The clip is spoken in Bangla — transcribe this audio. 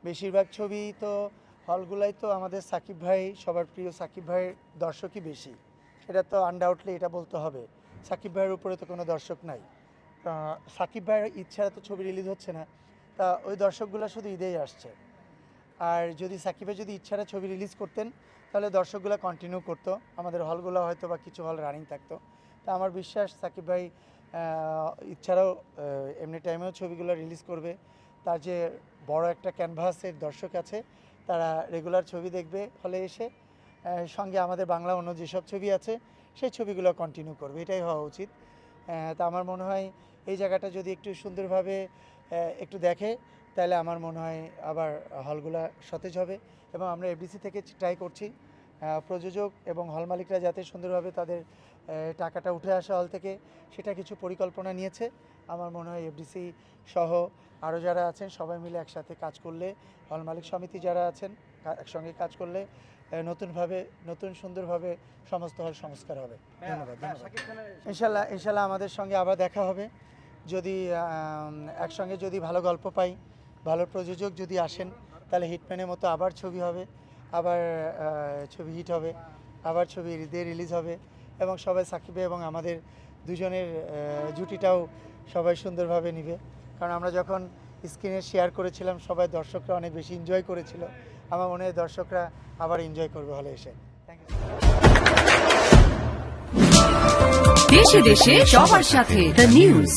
বেশিরভাগ ছবি তো হলগুলাই তো আমাদের সাকিব ভাই, সবার প্রিয় সাকিব ভাইয়ের দর্শকই বেশি, এটা তো আনডাউটলি এটা বলতে হবে। সাকিব ভাইয়ের উপরে তো কোনো দর্শক নাই। সাকিব ভাইয়ের ইচ্ছা তো ছবি রিলিজ হচ্ছে না, তা ওই দর্শকগুলো শুধু ঈদেই আসছে। আর যদি সাকিবের যদি ইচ্ছাটা ছবি রিলিজ করতেন তাহলে দর্শকগুলো কন্টিনিউ করতো, আমাদের হলগুলো হয়তো বা কিছু হল রানিং থাকতো। তা আমার বিশ্বাস সাকিব ভাই ইচ্ছারাও এমনি টাইমেও ছবিগুলো রিলিজ করবে। তার যে বড় একটা ক্যানভাসের দর্শক আছে, তারা রেগুলার ছবি দেখবে হলে এসে, সঙ্গে আমাদের বাংলা অন্য যেসব ছবি আছে সেই ছবিগুলো কন্টিনিউ করবে, এটাই হওয়া উচিত। তা আমার মনে হয় এই জায়গাটা যদি একটু সুন্দরভাবে একটু দেখে, তাহলে আমার মনে হয় আবার হলগুলা সতেজ হবে। এবং আমরা এফডিসি থেকে ট্রাই করছি প্রযোজক এবং হল মালিকরা যাতে সুন্দরভাবে তাদের টাকাটা উঠে আসে হল থেকে, সেটা কিছু পরিকল্পনা নিয়েছে। আমার মনে হয় এফডিসি সহ আরও যারা আছেন সবাই মিলে একসাথে কাজ করলে, হল মালিক সমিতি যারা আছেন একসঙ্গে কাজ করলে নতুন সুন্দরভাবে সমস্ত হল সংস্কার হবে। ধন্যবাদ। ইনশাল্লাহ আমাদের সঙ্গে আবার দেখা হবে, যদি একসঙ্গে যদি ভালো গল্প পাই, ভালো প্রযোজক যদি আসেন, তাহলে হিটম্যানের মতো আবার ছবি হবে, আবার ছবি হিট হবে, আবার ছবি ঈদে রিলিজ হবে, এবং সবাই সাকিব এবং আমাদের দুজনের জুটিটাও সবাই সুন্দরভাবে নিবে। কারণ আমরা যখন স্ক্রিনে শেয়ার করেছিলাম, সবাই দর্শকরা অনেক বেশি এনজয় করেছিল। আমার মনে হয় দর্শকরা আবার এনজয় করবে হলে এসে। Thank you. দেশে দেশে সবার সাথে দ্য নিউজ।